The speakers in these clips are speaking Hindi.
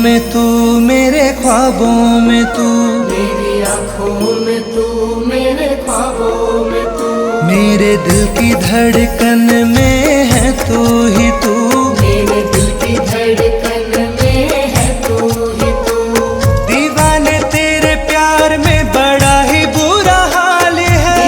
में तू, मेरे ख्वाबों में तू, मेरी आँखों में तू, मेरे ख्वाबों में तू, मेरे दिल की धड़कन में है तू ही तू, मेरे दिल की धड़कन में है तू ही तू। दीवाने तेरे प्यार में बड़ा ही बुरा हाल है,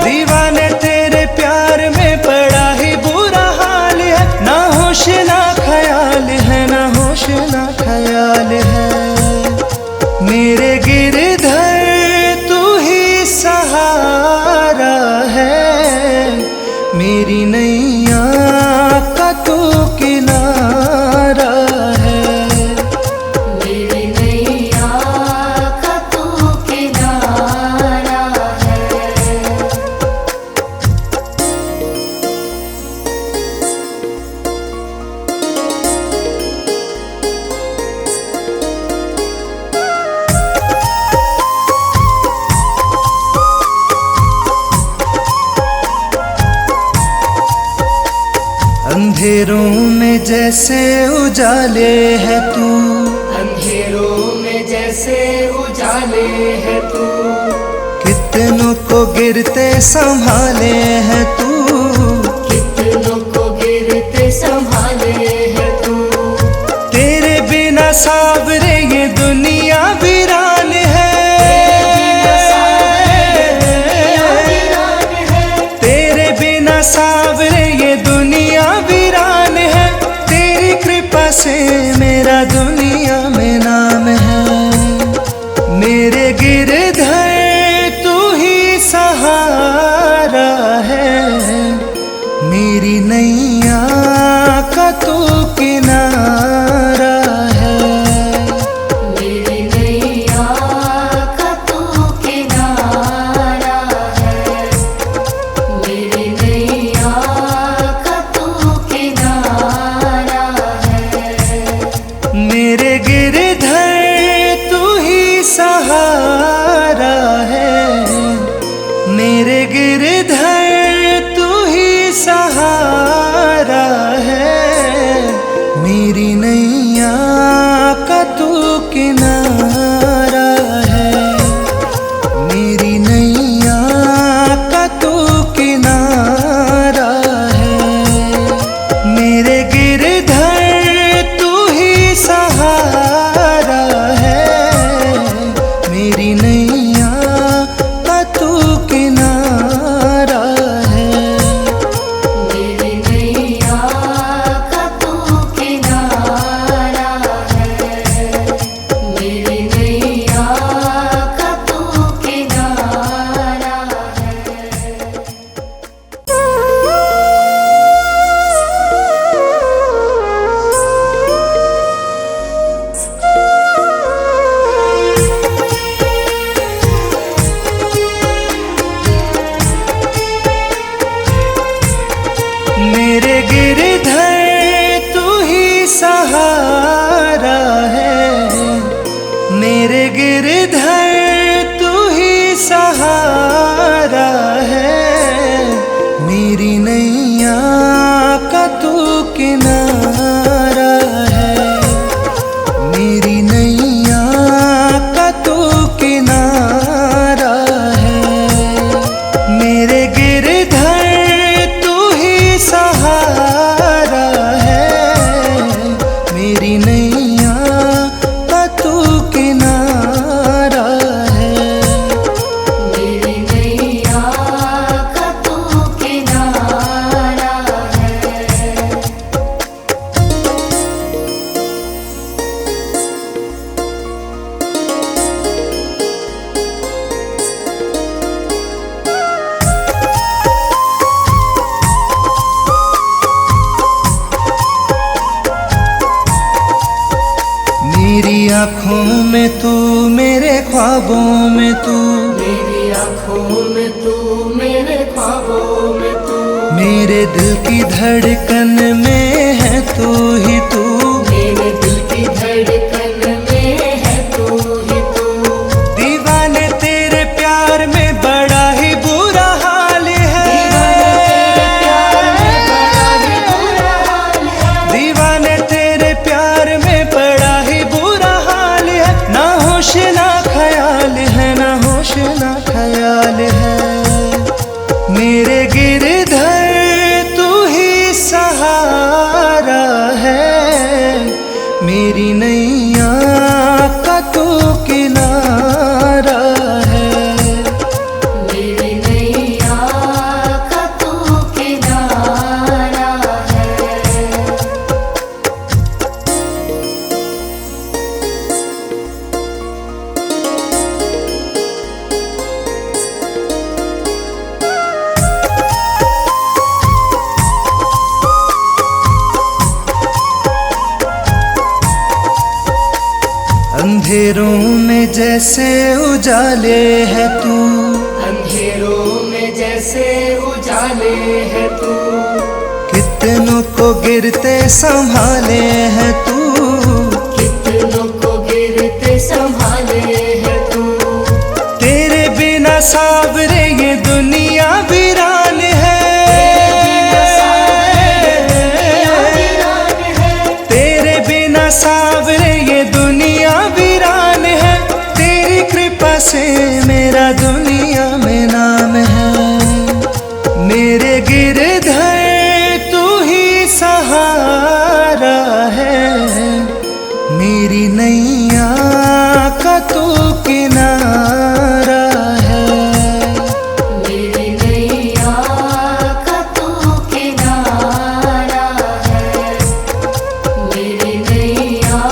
दीवाने तेरे प्यार में बड़ा ही बुरा हाल है। ना होश ना ख्याल है, ना होश ना ख्याल है। मेरे गिरधर तू ही सहारा है, मेरी नैया का तू किनारा है, मेरी नैया का तू किनारा है। अंधेरों में जैसे उजाले है तू, अंधेरों में जैसे उजाले है तू, कितनों को गिरते संभाले है तू, कितनों को गिरते संभाले है तू। तेरे बिना सावरे ये दुनिया वीरान है, तेरे बिना सावरे ये दुनिया वीरान है। तेरी कृपा से मेरा दुनिया में नाम है, मेरे गिरधर तू ही सहारा है, मेरी नैया का तू किनारा है, मेरी नैया का तू किनारा है, मेरी नैया का तू किनारा है। मेरे गिरधर तू ही सहारा है, मेरे गिरधर तू ही सहारा है, मेरी नैया का तू किनारा है, मेरी नैया का तू किनारा है, मेरे गिरधर तू ही सहारा है, मेरी नैया का तू किनारा है, मेरी नैया का तू किनारा है, मेरी नैया का तू किनारा मेरे गिरधर तू ही सहारा है, मेरे गिरधर तू ही सहारा है, मेरी नैया का तू किनारा है, मेरी नैया का तू किनारा है, मेरे गिरधर तू ही सहारा है, मेरी नैया का तू किनारा है, मेरी नैया का तू किनारा है। मेरी आँखों में तू, मेरे ख्वाबों में तू, मेरी आँखों में तू, मेरे ख्वाबों में तू, मेरे दिल की धड़कन में है तू ही तू, मेरे दिल की धड़कन में है तू ही तू। दीवाने तेरे प्यार में बड़ा ही बुरा हाल है, दीवाने तेरे प्यार में बड़ा ही बुरा हाल ख्याल है। मेरे गिरधर तू ही सहारा है, मेरी नैया का तू किनारा है। मेरी नैया का तू किनारा है। अंधेरों में जैसे उजाले है तू, अंधेरों में जैसे उजाले है तू, कितनों को गिरते संभाले है तू, कितनों को गिरते संभाले है तू। तेरे बिना सावरे ये दुनिया वीरान है, तेरे बिना सावरे ये दुनिया वीरान है। तेरी कृपा से मेरा दुनिया में नाम है। मेरे गिरधर तू ही सहारा है, मेरी नैया का तू किनारा है। मेरी नैया का तू किनारा है। मेरी नैया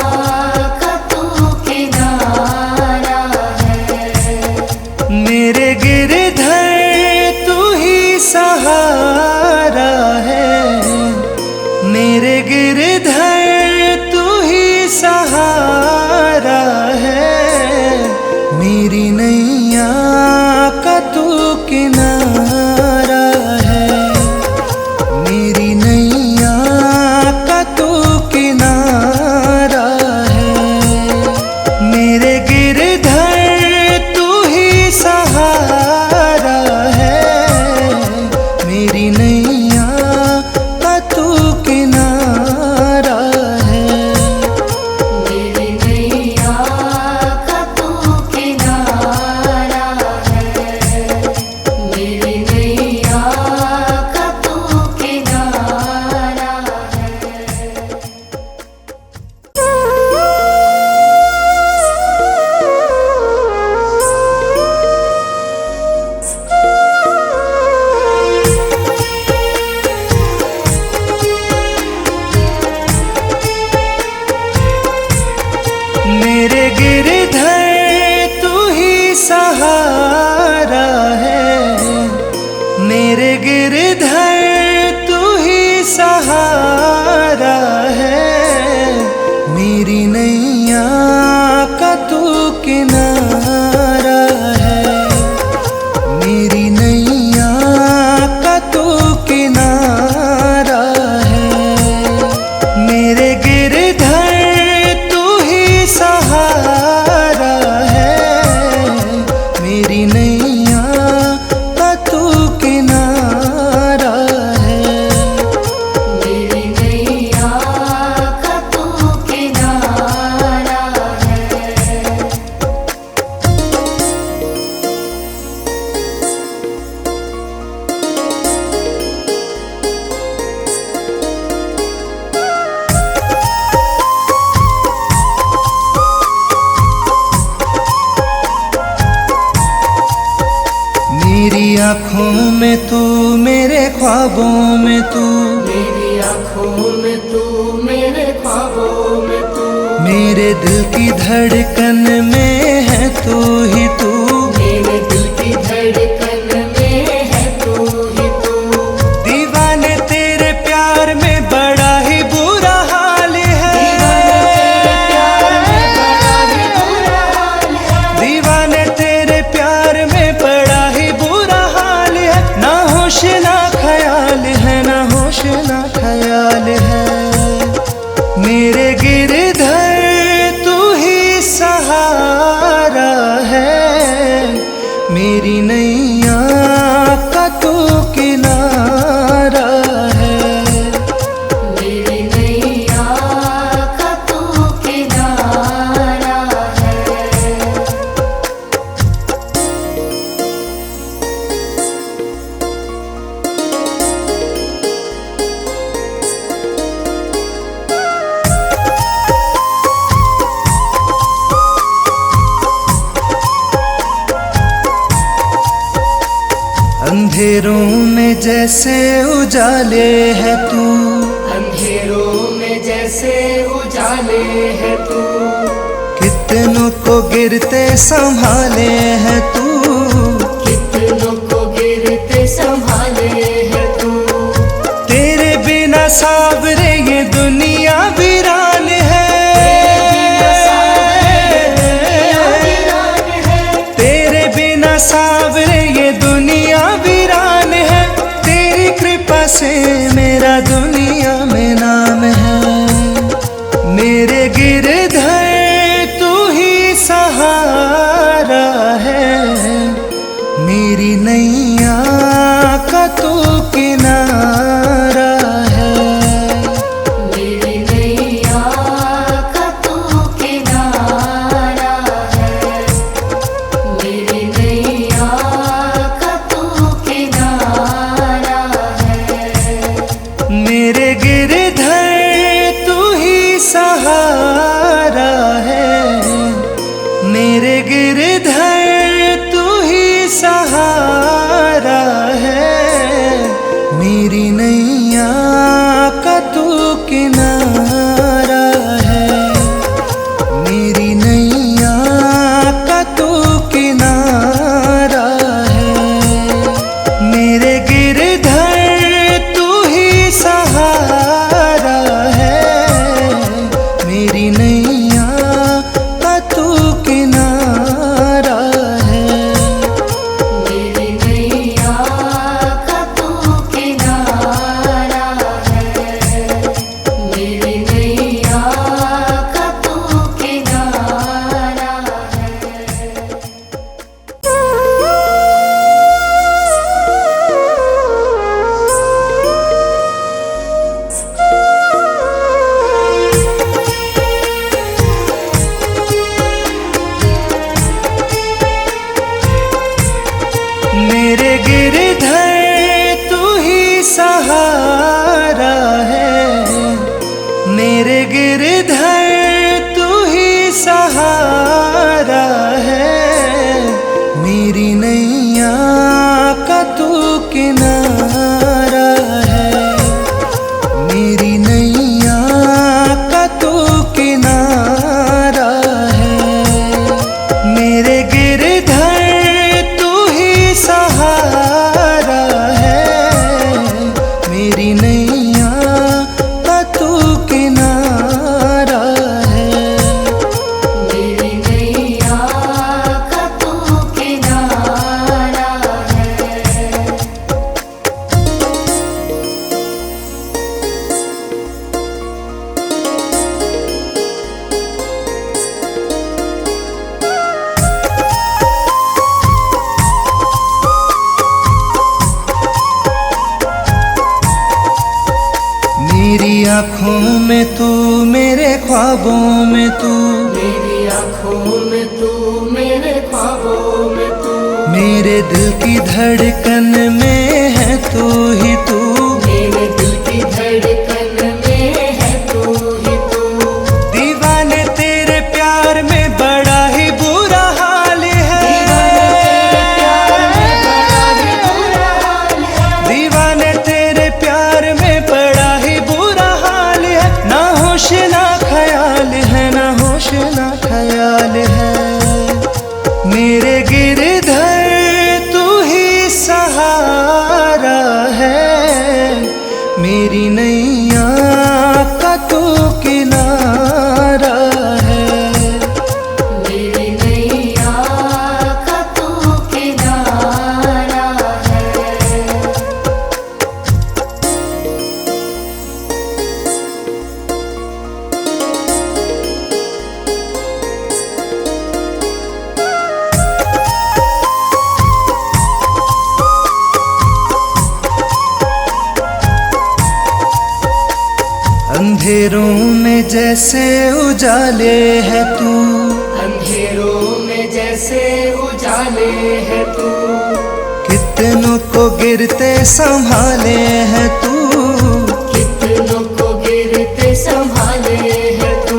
का तू किनारा है। मेरे गिरधर तू ही सहारा है, मेरे गिरधर तू ही सहारा है। मेरी नैया का तू किनारा है, मेरी नैया का तू किनारा है। मेरे गिरधर तू ही सहारा है, मेरी नैया का तू किनारा है। मेरी नैया का तू किनारा है। मेरी नैया का तू किनारा है। मेरे गिरधर तू ही सहारा है, मेरे गिरधर तू ही सहारा है। मेरी नैया का तू किनारा है, मेरी नैया का तू किनारा है। मेरे गिरधर तू ही सहारा है, मेरी नैया का तू किनारा है। मेरी नैया का तू किनारा है। मेरी आँखों में तू, मेरे ख्वाबों में तू, मेरी आँखों में तू, मेरे ख्वाबों में तू, मेरे दिल की धड़कन में है तू ही तू। मेरे दिल की धड़कन में है तू ही तू। दीवाने तेरे प्यार में बड़ा ही बुरा हाल है, दीवाने तेरे प्यार में बड़ा ही बुरा हाल है। ना होश ना ख्याल है, ना होश ना ख्याल है। मेरे गिरधर तू ही सहारा है, मेरी नैया का तू किनारा है। मेरी नैया का तू किनारा है। अंधेरों में जैसे उजाले है तू, अंधेरों में जैसे उजाले है तू, कितनों को गिरते संभाले है तू, कितनों को गिरते संभाले है तू। तेरे बिना सावरे ये दुनिया वीरान है, तेरे बिना सावरे ये दुनिया वीरान है। तेरी कृपा से मेरा दुनिया में नाम है, मेरे गिरधर तू ही सहारा है, मेरी नैया का तू किनारा है, मेरी नैया का तू किनारा है, मेरी नैया का तू किनारा है। मेरे गिरधर तू ही सहारा है, मेरे गिरधर तू ही सहारा है, मेरी नैया का तू किनारा है, मेरी नैया का तू किनारा है, मेरे गिरधर तू ही सहारा है, मेरी नैया का तू किनारा है। मेरी नैया का तू किनारा है, मेरी नैया का तू किनारा मेरे गिरधर तू ही सहारा है, मेरे गिरधर तू ही सहारा है, मेरी नैया का तू किनारा है, मेरी नैया का तू किनारा है, मेरे गिरधर तू ही सहारा है, मेरी नैया का तू किनारा है। मेरी नैया का तू किनारा है। मेरी आँखों में तू, मेरे ख्वाबों में तू, मेरी आँखों में तू, मेरे ख्वाबों में तू, मेरे दिल की धड़कन में है तू ही तू, मेरे दिल की धड़कन में है तू ही तू। दीवाने तेरे प्यार में बड़ा ही बुरा हाल है, दीवाने तेरे प्यार में बड़ा ही बुरा हाल है, ना होश ना ख्याल है, ना होश ना ख्याल है, मेरे गिरधर तू ही सहारा है, मेरी नैया का तू किनारा है। मेरी नैया का तू किनारा है। अंधेरों में जैसे उजाले है तू, अंधेरों में जैसे उजाले है तू, कितनों को गिरते संभाले है तू, कितनों को गिरते संभाले है तू।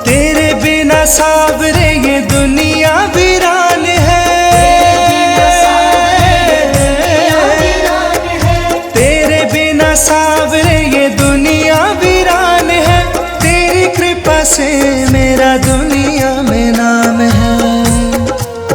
तेरे बिना सावरे ये दुनिया